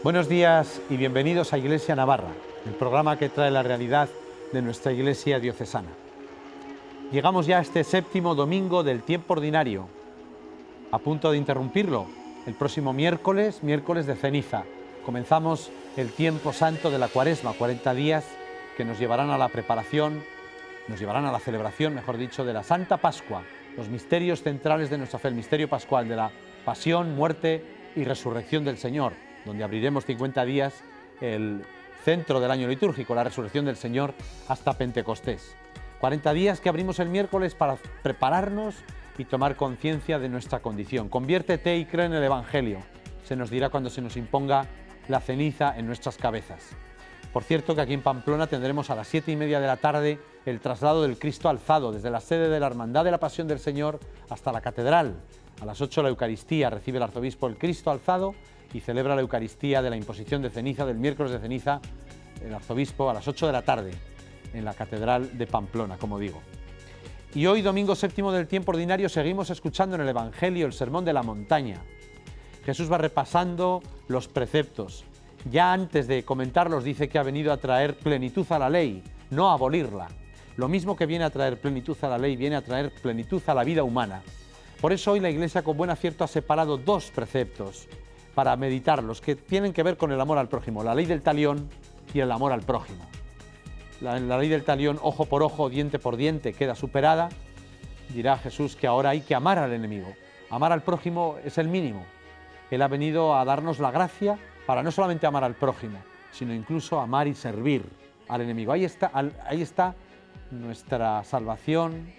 Buenos días y bienvenidos a Iglesia Navarra, el programa que trae la realidad de nuestra Iglesia diocesana. Llegamos ya a este séptimo domingo del tiempo ordinario, a punto de interrumpirlo. El próximo miércoles de ceniza, comenzamos el tiempo santo de la Cuaresma, 40 días que nos llevarán a la preparación, nos llevarán a la celebración, mejor dicho, de la Santa Pascua, los misterios centrales de nuestra fe, el misterio pascual de la pasión, muerte y resurrección del Señor, donde abriremos 50 días el centro del año litúrgico, la resurrección del Señor hasta Pentecostés. 40 días que abrimos el miércoles para prepararnos y tomar conciencia de nuestra condición. Conviértete y cree en el Evangelio, se nos dirá cuando se nos imponga la ceniza en nuestras cabezas. Por cierto que aquí en Pamplona tendremos a las 7:30 de la tarde el traslado del Cristo alzado desde la sede de la Hermandad de la Pasión del Señor hasta la Catedral. A las 8 la Eucaristía, recibe el arzobispo el Cristo alzado y celebra la Eucaristía de la imposición de ceniza del miércoles de ceniza, el arzobispo a las 8 de la tarde en la Catedral de Pamplona, como digo. Y hoy, domingo séptimo del tiempo ordinario, seguimos escuchando en el Evangelio el Sermón de la Montaña. Jesús va repasando los preceptos. Ya antes de comentarlos dice que ha venido a traer plenitud a la ley, no a abolirla. Lo mismo que viene a traer plenitud a la ley, viene a traer plenitud a la vida humana. Por eso hoy la Iglesia con buen acierto ha separado dos preceptos para meditarlos, que tienen que ver con el amor al prójimo, la ley del talión y el amor al prójimo. La ley del talión, ojo por ojo, diente por diente, queda superada. Dirá Jesús que ahora hay que amar al enemigo. Amar al prójimo es el mínimo. Él ha venido a darnos la gracia para no solamente amar al prójimo, sino incluso amar y servir al enemigo. Ahí está nuestra salvación,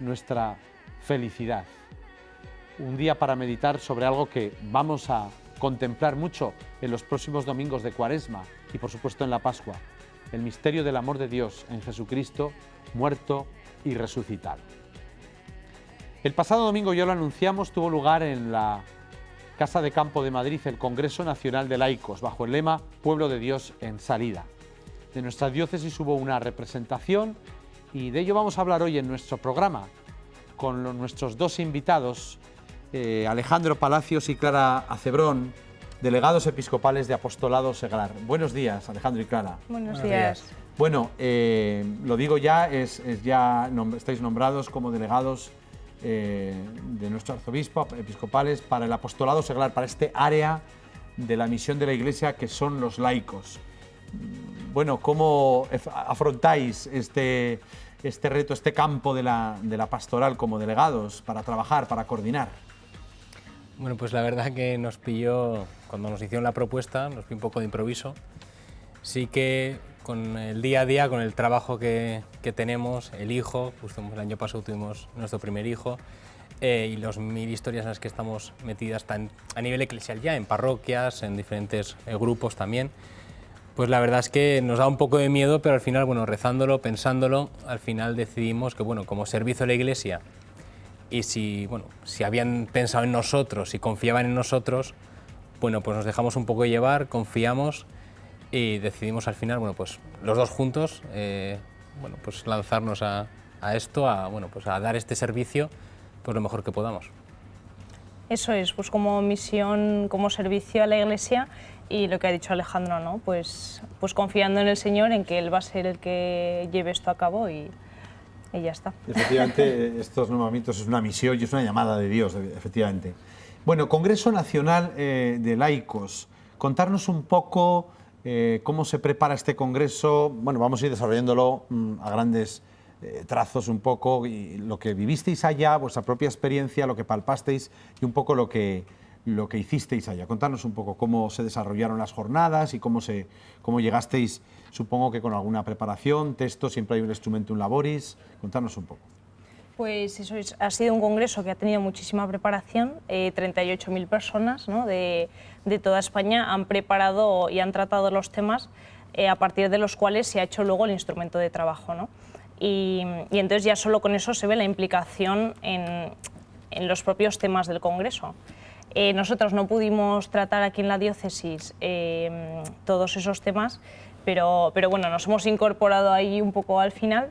nuestra felicidad. Un día para meditar sobre algo que vamos a contemplar mucho en los próximos domingos de Cuaresma y por supuesto en la Pascua, el misterio del amor de Dios en Jesucristo, muerto y resucitado. El pasado domingo, ya lo anunciamos, tuvo lugar en la Casa de Campo de Madrid el Congreso Nacional de Laicos, bajo el lema Pueblo de Dios en Salida. De nuestra diócesis hubo una representación y de ello vamos a hablar hoy en nuestro programa con nuestros dos invitados, Alejandro Palacios y Clara Acebrón, delegados episcopales de Apostolado Seglar. Buenos días, Alejandro y Clara. Buenos días. Bueno, lo digo ya, estáis nombrados como delegados de nuestro arzobispo, episcopales, para el Apostolado Seglar, para este área de la misión de la Iglesia que son los laicos. Bueno, ¿cómo afrontáis este reto, este campo de la pastoral como delegados para trabajar, para coordinar? Bueno, pues la verdad que nos pilló, cuando nos hicieron la propuesta, nos pilló un poco de improviso. Sí que con el día a día, con el trabajo que tenemos, el hijo, justo el año pasado tuvimos nuestro primer hijo, y los 1000 historias en las que estamos metidas a nivel eclesial ya, en parroquias, en diferentes grupos también, pues la verdad es que nos da un poco de miedo, pero al final, bueno, rezándolo, pensándolo, al final decidimos que, bueno, como servicio a la Iglesia, y si habían pensado en nosotros y confiaban en nosotros, bueno, pues nos dejamos un poco llevar, confiamos y decidimos al final, bueno, pues los dos juntos, pues lanzarnos a esto, a dar este servicio, pues lo mejor que podamos. Eso es, pues como misión, como servicio a la Iglesia y lo que ha dicho Alejandro, ¿no? Pues confiando en el Señor, en que Él va a ser el que lleve esto a cabo y ya está. Efectivamente, estos nombramientos es una misión y es una llamada de Dios, efectivamente. Bueno, Congreso Nacional de Laicos, contarnos un poco cómo se prepara este congreso. Bueno, vamos a ir desarrollándolo a grandes trazos un poco, y lo que vivisteis allá, vuestra propia experiencia, lo que palpasteis y un poco lo que hicisteis allá. Contarnos un poco cómo se desarrollaron las jornadas y cómo llegasteis, supongo que con alguna preparación, texto, siempre hay un instrumentum laboris. Contarnos un poco. Pues eso es, ha sido un congreso que ha tenido muchísima preparación, 38.000 personas, ¿no? de toda España han preparado y han tratado los temas a partir de los cuales se ha hecho luego el instrumento de trabajo, ¿no? Y entonces ya solo con eso se ve la implicación en los propios temas del congreso. Nosotros no pudimos tratar aquí en la diócesis todos esos temas, pero bueno, nos hemos incorporado ahí un poco al final,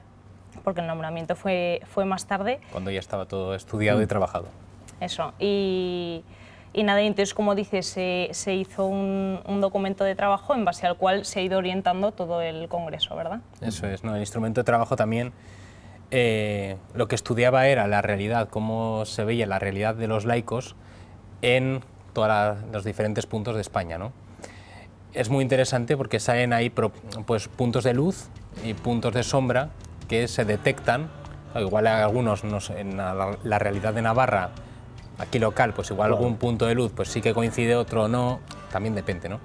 porque el nombramiento fue más tarde. Cuando ya estaba todo estudiado y trabajado. Eso, y Y nada, entonces, como dices, se hizo un documento de trabajo en base al cual se ha ido orientando todo el congreso, ¿verdad? Eso es, ¿no? El instrumento de trabajo también lo que estudiaba era la realidad, cómo se veía la realidad de los laicos en todos los diferentes puntos de España, ¿no? Es muy interesante porque salen ahí pues, puntos de luz y puntos de sombra que se detectan, igual algunos en la realidad de Navarra, aquí local, pues igual algún punto de luz pues sí que coincide, otro no, también depende, ¿no?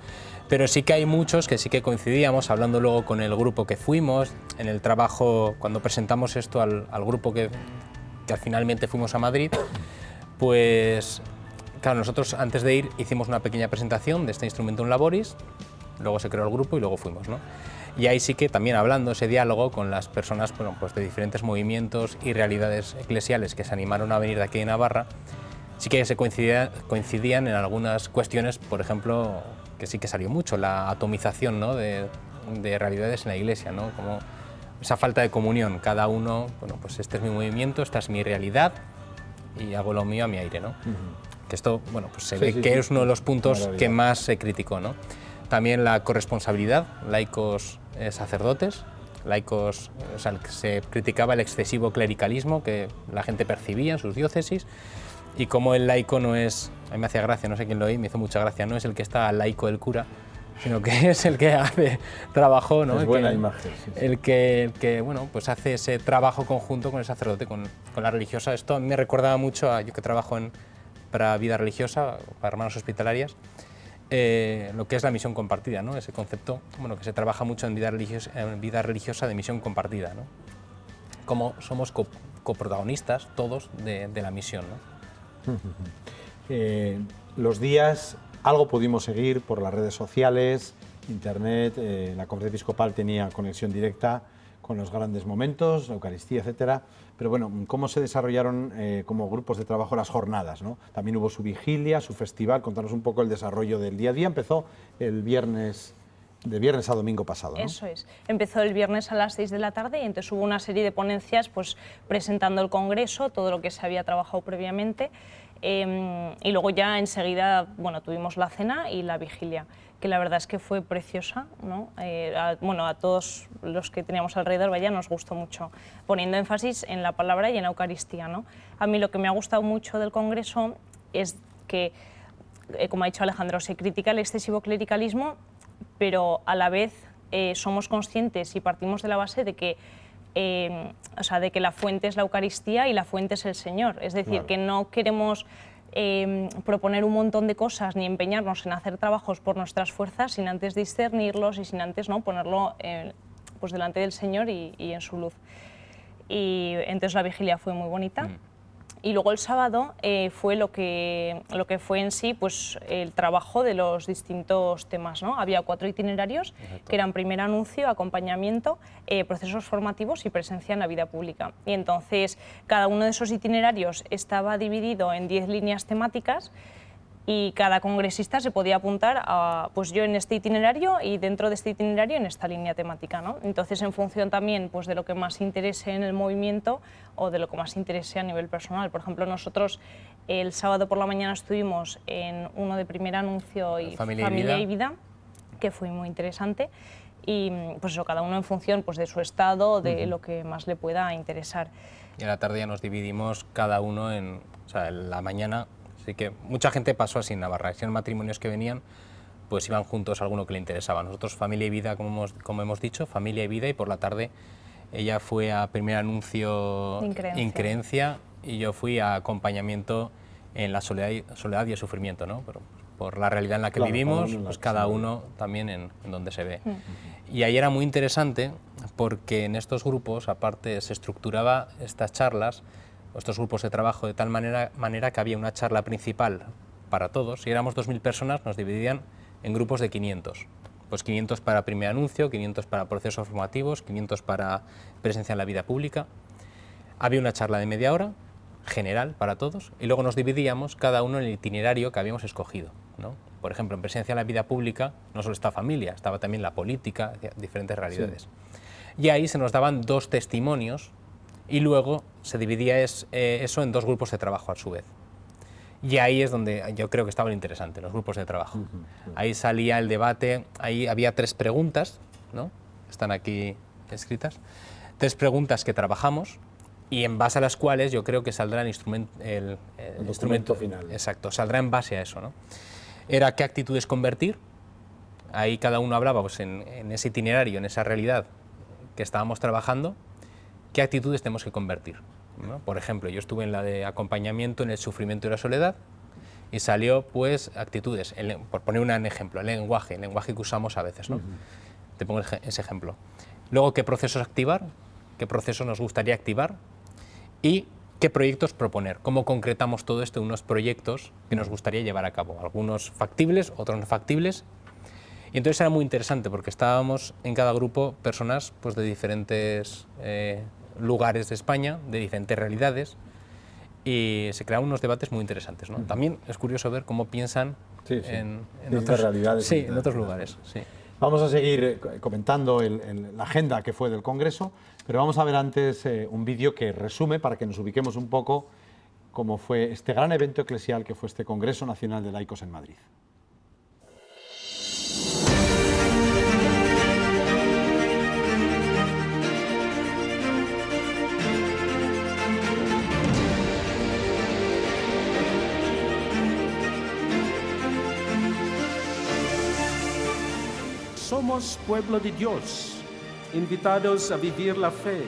Pero sí que hay muchos que sí que coincidíamos, hablando luego con el grupo que fuimos, en el trabajo, cuando presentamos esto al grupo que finalmente fuimos a Madrid, pues claro, nosotros antes de ir hicimos una pequeña presentación de este Instrumentum Laboris, luego se creó el grupo y luego fuimos, ¿no? Y ahí sí que también hablando ese diálogo con las personas, bueno, pues de diferentes movimientos y realidades eclesiales que se animaron a venir de aquí de Navarra, sí que se coincidían en algunas cuestiones, por ejemplo, que sí que salió mucho, la atomización, ¿no? de realidades en la Iglesia, ¿no? Como esa falta de comunión, cada uno, bueno, pues este es mi movimiento, esta es mi realidad y hago lo mío a mi aire, ¿no? Que esto, bueno, pues se ve que es uno de los puntos que más se criticó, ¿no? También la corresponsabilidad, laicos sacerdotes, laicos, o sea, se criticaba el excesivo clericalismo que la gente percibía en sus diócesis, y como el laico no es, a mí me hacía gracia, no sé quién lo oí, me hizo mucha gracia, no es el que está al laico del cura, sino que es el que hace trabajo, ¿no? Es buena imagen. Sí, sí. El que, bueno, pues hace ese trabajo conjunto con el sacerdote, con la religiosa. Esto a mí me recordaba mucho a yo que trabajo para vida religiosa, para hermanos hospitalarias, lo que es la misión compartida, ¿no? Ese concepto, bueno, que se trabaja mucho en vida religiosa de misión compartida, ¿no? Como somos coprotagonistas todos de la misión, ¿no? Los días algo pudimos seguir por las redes sociales, internet, la Conferencia Episcopal tenía conexión directa con los grandes momentos, la Eucaristía, etcétera. Pero bueno, ¿cómo se desarrollaron como grupos de trabajo las jornadas, ¿no? También hubo su vigilia, su festival. Contanos un poco el desarrollo del día a día. Empezó el viernes, de viernes a domingo pasado, ¿no? Eso es. Empezó el viernes a las 6 de la tarde y entonces hubo una serie de ponencias pues, presentando el congreso, todo lo que se había trabajado previamente. Y luego ya enseguida, bueno, tuvimos la cena y la vigilia, que la verdad es que fue preciosa, ¿no? A todos los que teníamos alrededor, vaya, nos gustó mucho, poniendo énfasis en la palabra y en la Eucaristía, ¿no? A mí lo que me ha gustado mucho del Congreso es que, como ha dicho Alejandro, se critica el excesivo clericalismo, pero a la vez somos conscientes y partimos de la base de que de que la fuente es la Eucaristía y la fuente es el Señor. Es decir, claro, que no queremos proponer un montón de cosas ni empeñarnos en hacer trabajos por nuestras fuerzas sin antes discernirlos y sin antes, ¿no?, ponerlo pues delante del Señor y en su luz. Y entonces la vigilia fue muy bonita. Y luego el sábado fue lo que fue en sí pues, el trabajo de los distintos temas, ¿no? Había 4 itinerarios. Exacto. Que eran primer anuncio, acompañamiento, procesos formativos y presencia en la vida pública. Y entonces cada uno de esos itinerarios estaba dividido en 10 líneas temáticas y cada congresista se podía apuntar a, pues yo en este itinerario y dentro de este itinerario en esta línea temática, ¿no? Entonces, en función también pues, de lo que más interese en el movimiento o de lo que más interese a nivel personal. Por ejemplo, nosotros el sábado por la mañana estuvimos en uno de primer anuncio y Familia y Vida, que fue muy interesante. Y pues eso, cada uno en función pues, de su estado, de lo que más le pueda interesar. Y a la tarde ya nos dividimos cada uno en la mañana. Así que mucha gente pasó así en Navarra. Si eran matrimonios que venían, pues iban juntos a alguno que le interesaba. Nosotros familia y vida, como hemos dicho, familia y vida, y por la tarde ella fue a primer anuncio Increencia y yo fui a acompañamiento en la soledad y el sufrimiento, ¿no? Pero por la realidad en la que vivimos, pues cada uno también en donde se ve. Y ahí era muy interesante porque en estos grupos, aparte, se estructuraba estas charlas, estos grupos de trabajo de tal manera que había una charla principal para todos. Si éramos 2.000 personas, nos dividían en grupos de 500. Pues 500 para primer anuncio, 500 para procesos formativos, 500 para presencia en la vida pública. Había una charla de media hora, general para todos, y luego nos dividíamos cada uno en el itinerario que habíamos escogido, ¿no? Por ejemplo, en presencia en la vida pública no solo estaba familia, estaba también la política, diferentes realidades. Sí. Y ahí se nos daban 2 testimonios y luego se dividía eso en 2 grupos de trabajo a su vez. Y ahí es donde yo creo que estaba lo interesante, los grupos de trabajo. Ahí salía el debate, ahí había 3 preguntas, ¿no? Están aquí escritas, 3 preguntas que trabajamos y en base a las cuales yo creo que saldrá el instrumento final. Exacto, saldrá en base a eso, ¿no? Era qué actitudes convertir, ahí cada uno hablaba pues, en ese itinerario, en esa realidad que estábamos trabajando, qué actitudes tenemos que convertir, ¿no? Por ejemplo, yo estuve en la de acompañamiento en el sufrimiento y la soledad y salió pues actitudes, por poner un ejemplo, el lenguaje que usamos a veces, ¿no? Te pongo ese ejemplo. Luego, qué procesos activar, qué procesos nos gustaría activar y qué proyectos proponer, cómo concretamos todo esto en unos proyectos que nos gustaría llevar a cabo, algunos factibles, otros no factibles. Y entonces era muy interesante porque estábamos en cada grupo personas pues, de diferentes lugares de España, de diferentes realidades, y se crearon unos debates muy interesantes, ¿no? También es curioso ver cómo piensan en otras realidades. Sí, en otros lugares. Sí. Vamos a seguir comentando la agenda que fue del Congreso, pero vamos a ver antes un vídeo que resume, para que nos ubiquemos un poco, cómo fue este gran evento eclesial que fue este Congreso Nacional de Laicos en Madrid. Somos pueblo de Dios, invitados a vivir la fe,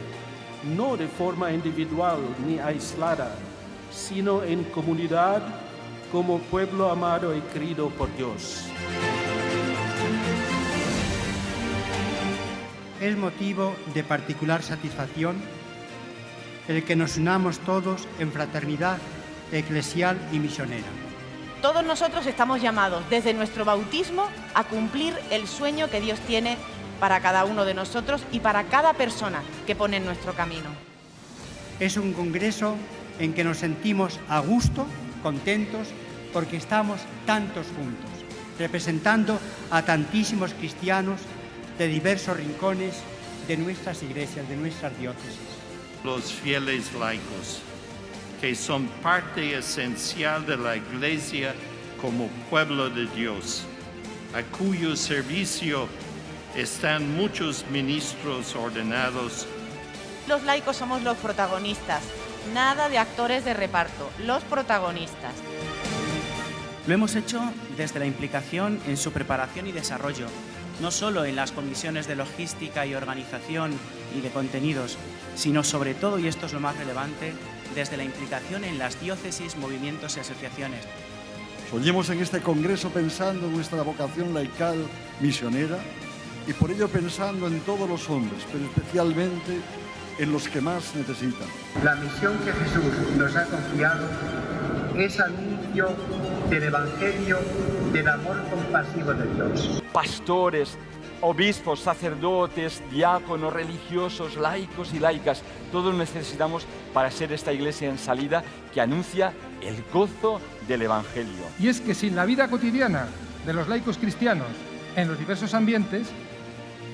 no de forma individual ni aislada, sino en comunidad como pueblo amado y querido por Dios. Es motivo de particular satisfacción el que nos unamos todos en fraternidad eclesial y misionera. Todos nosotros estamos llamados desde nuestro bautismo a cumplir el sueño que Dios tiene para cada uno de nosotros y para cada persona que pone en nuestro camino. Es un congreso en que nos sentimos a gusto, contentos, porque estamos tantos juntos, representando a tantísimos cristianos de diversos rincones de nuestras iglesias, de nuestras diócesis. Los fieles laicos, que son parte esencial de la Iglesia como pueblo de Dios, a cuyo servicio están muchos ministros ordenados. Los laicos somos los protagonistas, nada de actores de reparto, los protagonistas. Lo hemos hecho desde la implicación en su preparación y desarrollo, no solo en las comisiones de logística y organización y de contenidos, sino sobre todo, y esto es lo más relevante, desde la implicación en las diócesis, movimientos y asociaciones. Soñemos en este congreso pensando en nuestra vocación laical misionera y por ello pensando en todos los hombres, pero especialmente en los que más necesitan. La misión que Jesús nos ha confiado es anuncio del Evangelio del amor compasivo de Dios. Pastores, obispos, sacerdotes, diáconos, religiosos, laicos y laicas, todos necesitamos para ser esta iglesia en salida que anuncia el gozo del Evangelio. Y es que sin la vida cotidiana de los laicos cristianos en los diversos ambientes,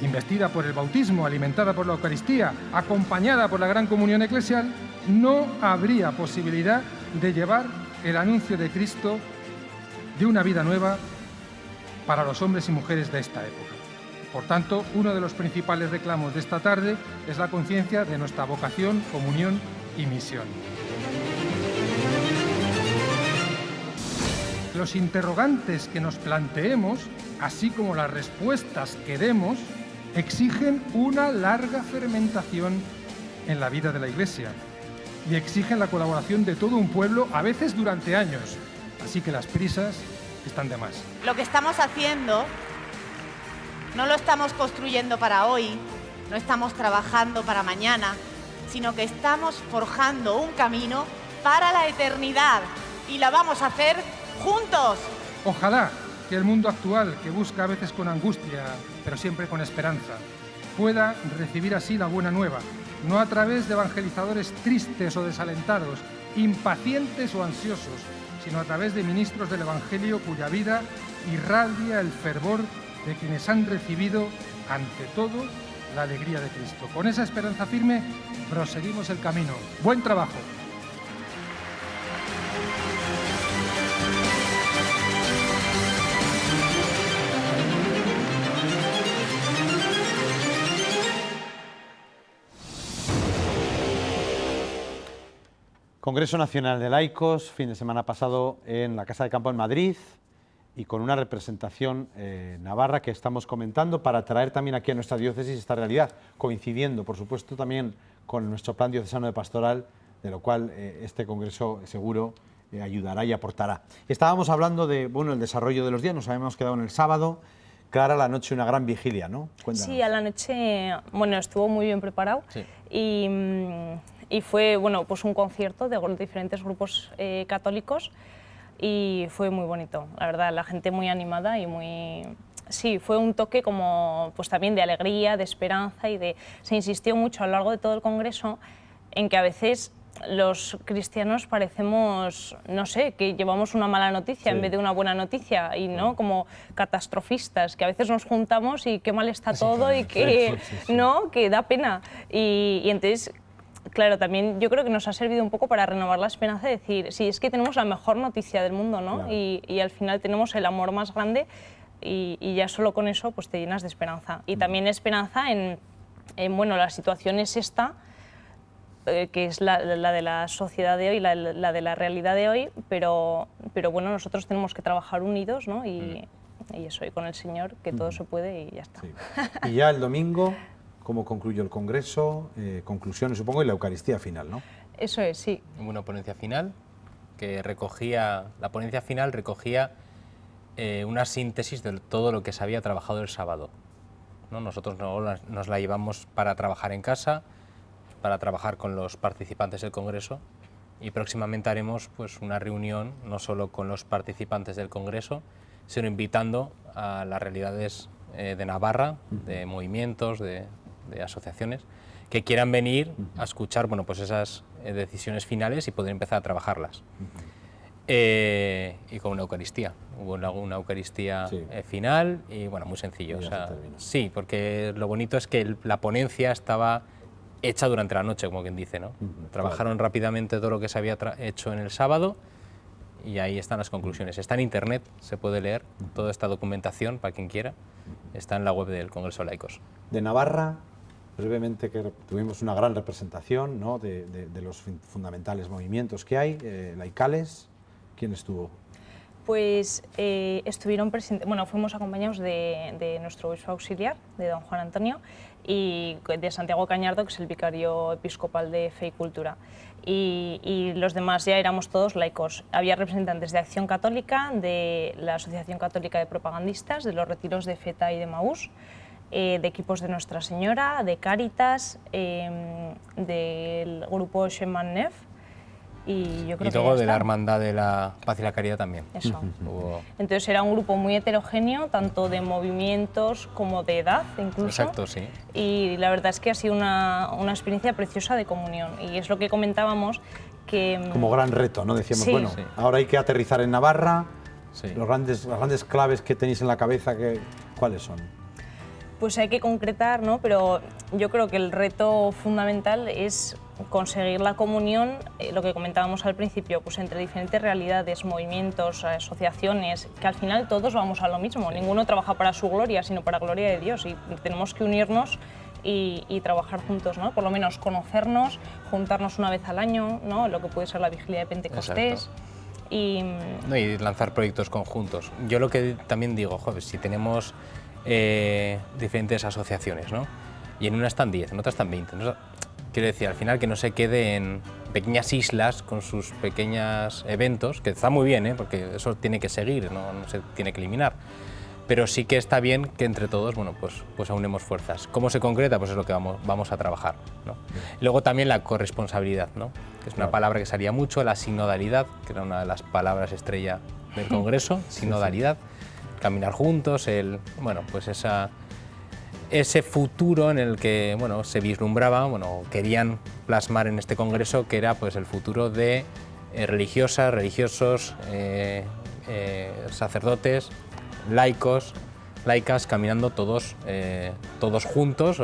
investida por el bautismo, alimentada por la Eucaristía, acompañada por la gran comunión eclesial, no habría posibilidad de llevar el anuncio de Cristo de una vida nueva para los hombres y mujeres de esta época. Por tanto, uno de los principales reclamos de esta tarde es la conciencia de nuestra vocación, comunión y misión. Los interrogantes que nos planteemos, así como las respuestas que demos, exigen una larga fermentación en la vida de la Iglesia y exigen la colaboración de todo un pueblo, a veces durante años. Así que las prisas están de más. Lo que estamos haciendo no lo estamos construyendo para hoy, no estamos trabajando para mañana, sino que estamos forjando un camino para la eternidad y la vamos a hacer juntos. Ojalá que el mundo actual, que busca a veces con angustia, pero siempre con esperanza, pueda recibir así la buena nueva, no a través de evangelizadores tristes o desalentados, impacientes o ansiosos, sino a través de ministros del Evangelio cuya vida irradia el fervor de quienes han recibido, ante todo, la alegría de Cristo. Con esa esperanza firme, proseguimos el camino. ¡Buen trabajo! Congreso Nacional de Laicos, fin de semana pasado en la Casa de Campo en Madrid y con una representación navarra que estamos comentando para traer también aquí a nuestra diócesis esta realidad, coincidiendo, por supuesto, también con nuestro plan diocesano de pastoral, de lo cual este congreso seguro ayudará y aportará. Estábamos hablando de el desarrollo de los días, nos habíamos quedado en el sábado. Clara, la noche una gran vigilia, ¿no? Cuéntanos. Sí, a la noche, estuvo muy bien preparado, Sí. y fue, pues un concierto de diferentes grupos católicos y fue muy bonito, la verdad, la gente muy animada y muy... Sí, fue un toque como, pues también de alegría, de esperanza se insistió mucho a lo largo de todo el congreso en que a veces los cristianos parecemos, no sé, que llevamos una mala noticia en vez de una buena noticia y no como catastrofistas, que a veces nos juntamos y qué mal está todo y que no, que da pena. Y entonces, claro, también yo creo que nos ha servido un poco para renovar la esperanza de decir, sí, es que tenemos la mejor noticia del mundo, ¿no? Claro. Y al final tenemos el amor más grande y ya solo con eso pues te llenas de esperanza. Y también esperanza en la situación es esta, que es la de la sociedad de hoy, la de la realidad de hoy, pero nosotros tenemos que trabajar unidos, ¿no? Y eso, y con el Señor, que todo se puede y ya está. Sí. Y ya el domingo, ¿cómo concluyó el Congreso? Conclusiones, supongo, y la Eucaristía final, ¿no? Eso es, sí. Una ponencia final que recogía una síntesis de todo lo que se había trabajado el sábado, ¿no? Nosotros nos la llevamos para trabajar en casa, para trabajar con los participantes del Congreso, y próximamente haremos pues una reunión no solo con los participantes del Congreso, sino invitando a las realidades de Navarra, de movimientos, de asociaciones, que quieran venir a escuchar pues esas decisiones finales y poder empezar a trabajarlas. Y con una Eucaristía. Hubo una Eucaristía final y muy sencillo. Sí, porque lo bonito es que la ponencia estaba hecha durante la noche, como quien dice, ¿no? Trabajaron rápidamente todo lo que se había hecho en el sábado y ahí están las conclusiones. Está en internet, se puede leer toda esta documentación para quien quiera. Está en la web del Congreso de Laicos. De Navarra, brevemente, que tuvimos una gran representación, ¿no? de los fundamentales movimientos que hay, laicales. ¿Quién estuvo? Pues estuvieron presentes, fuimos acompañados de nuestro obispo auxiliar, de don Juan Antonio, y de Santiago Cañardo, que es el vicario episcopal de Fe y Cultura. Y los demás ya éramos todos laicos. Había representantes de Acción Católica, de la Asociación Católica de Propagandistas, de los retiros de Feta y de Maús, de equipos de Nuestra Señora, de Cáritas, del grupo Chemin Neuf, y yo creo que luego de la Hermandad de la Paz y la Caridad también. Eso. Entonces era un grupo muy heterogéneo, tanto de movimientos como de edad incluso. Exacto, sí. Y la verdad es que ha sido una experiencia preciosa de comunión. Y es lo que comentábamos que... Como gran reto, ¿no? Decíamos, ahora hay que aterrizar en Navarra. Las grandes claves que tenéis en la cabeza, ¿cuáles son? Pues hay que concretar, ¿no? Pero yo creo que el reto fundamental es conseguir la comunión, lo que comentábamos al principio, pues entre diferentes realidades, movimientos, asociaciones, que al final todos vamos a lo mismo. Ninguno trabaja para su gloria, sino para la gloria de Dios, y tenemos que unirnos y trabajar juntos, ¿no? Por lo menos conocernos, juntarnos una vez al año, ¿no? Lo que puede ser la vigilia de Pentecostés. Y lanzar proyectos conjuntos. Yo lo que también digo, si tenemos diferentes asociaciones, ¿no? Y en una están 10, en otra están 20. ¿no? Quiero decir, al final que no se quede en pequeñas islas con sus pequeños eventos, que está muy bien, porque eso tiene que seguir, no se tiene que eliminar. Pero sí que está bien que entre todos, pues aunemos fuerzas. ¿Cómo se concreta? Pues es lo que vamos a trabajar, ¿no? Y luego también la corresponsabilidad, ¿no? Que es una palabra que salía mucho, la sinodalidad, que era una de las palabras estrella del Congreso, sinodalidad. Caminar juntos, ese futuro en el que se vislumbraba, querían plasmar en este congreso, que era pues el futuro de religiosas, religiosos, sacerdotes, laicos, laicas, caminando todos juntos,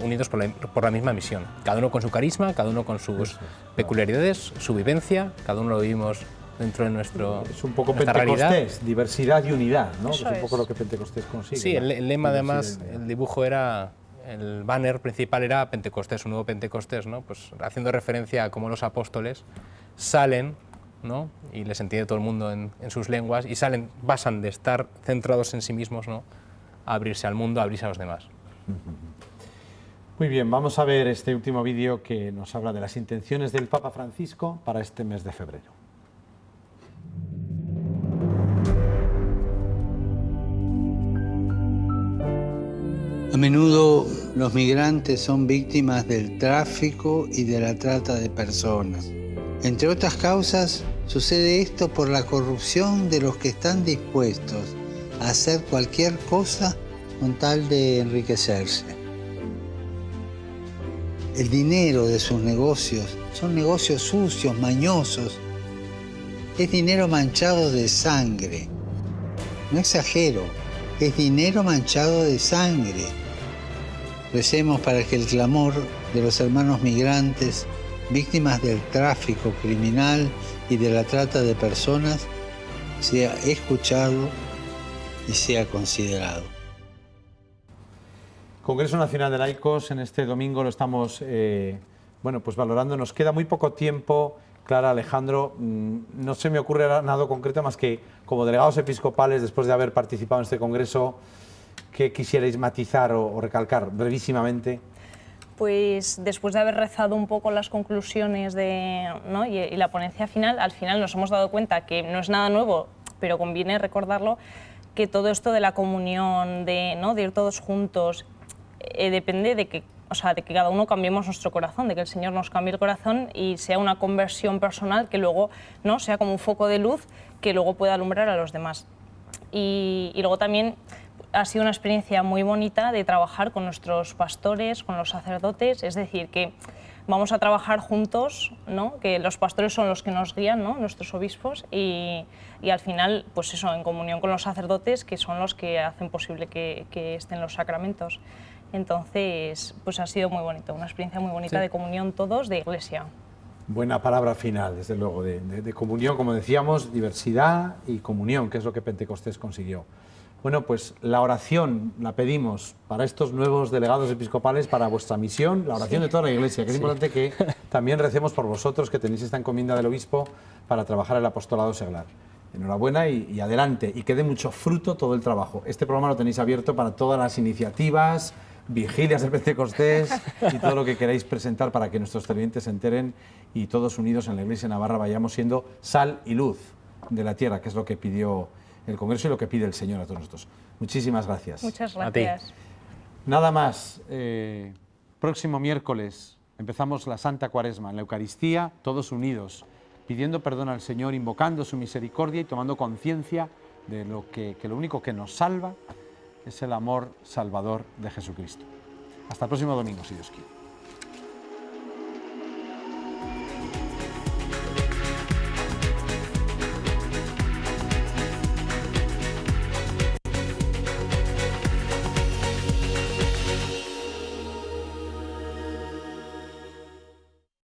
unidos por la misma misión. Cada uno con su carisma, cada uno con sus peculiaridades, su vivencia, cada uno lo vivimos dentro de nuestro Es un poco Pentecostés, diversidad y unidad, ¿no? Que es un poco lo que Pentecostés consigue. Sí, el lema además, el dibujo era el banner principal era Pentecostés, un nuevo Pentecostés, ¿no? Pues haciendo referencia a cómo los apóstoles salen, ¿no? Y les entiende todo el mundo en sus lenguas, y pasan de estar centrados en sí mismos, ¿no? A abrirse al mundo, a abrirse a los demás. Muy bien, vamos a ver este último vídeo que nos habla de las intenciones del Papa Francisco para este mes de febrero. A menudo los migrantes son víctimas del tráfico y de la trata de personas. Entre otras causas, sucede esto por la corrupción de los que están dispuestos a hacer cualquier cosa con tal de enriquecerse. El dinero de sus negocios son negocios sucios, mañosos. Es dinero manchado de sangre. No exagero, es dinero manchado de sangre. Recemos para que el clamor de los hermanos migrantes, víctimas del tráfico criminal y de la trata de personas, sea escuchado y sea considerado. Congreso Nacional de Laicos, en este domingo lo estamos pues valorando. Nos queda muy poco tiempo. Clara, Alejandro, no se me ocurre nada concreto más que, como delegados episcopales, después de haber participado en este congreso, ¿qué quisierais matizar o recalcar brevísimamente? Pues después de haber rezado un poco las conclusiones ¿no? y la ponencia final, al final nos hemos dado cuenta que no es nada nuevo, pero conviene recordarlo, que todo esto de la comunión, de ir todos juntos, depende de que cada uno cambiemos nuestro corazón, de que el Señor nos cambie el corazón y sea una conversión personal que luego, ¿no?, sea como un foco de luz que luego pueda alumbrar a los demás. Y luego también ha sido una experiencia muy bonita de trabajar con nuestros pastores, con los sacerdotes, es decir, que vamos a trabajar juntos, ¿no?, que los pastores son los que nos guían, ¿no?, nuestros obispos, y al final, pues eso, en comunión con los sacerdotes, que son los que hacen posible que estén los sacramentos. Entonces, pues ha sido muy bonito, una experiencia muy bonita, sí, de comunión todos, de iglesia. Buena palabra final, desde luego, de comunión, como decíamos, diversidad y comunión, que es lo que Pentecostés consiguió. Bueno, pues la oración la pedimos para estos nuevos delegados episcopales, para vuestra misión, la oración, sí, de toda la Iglesia, que es, sí, importante que también recemos por vosotros, que tenéis esta encomienda del obispo para trabajar el apostolado seglar. Enhorabuena y adelante, y que dé mucho fruto todo el trabajo. Este programa lo tenéis abierto para todas las iniciativas, vigilias del Pentecostés y todo lo que queráis presentar para que nuestros televidentes se enteren y todos unidos en la Iglesia de Navarra vayamos siendo sal y luz de la tierra, que es lo que pidió el Congreso y lo que pide el Señor a todos nosotros. Muchísimas gracias. Muchas gracias. Nada más. Próximo miércoles empezamos la Santa Cuaresma en la Eucaristía, todos unidos, pidiendo perdón al Señor, invocando su misericordia y tomando conciencia de que lo único que nos salva es el amor salvador de Jesucristo. Hasta el próximo domingo, si Dios quiere.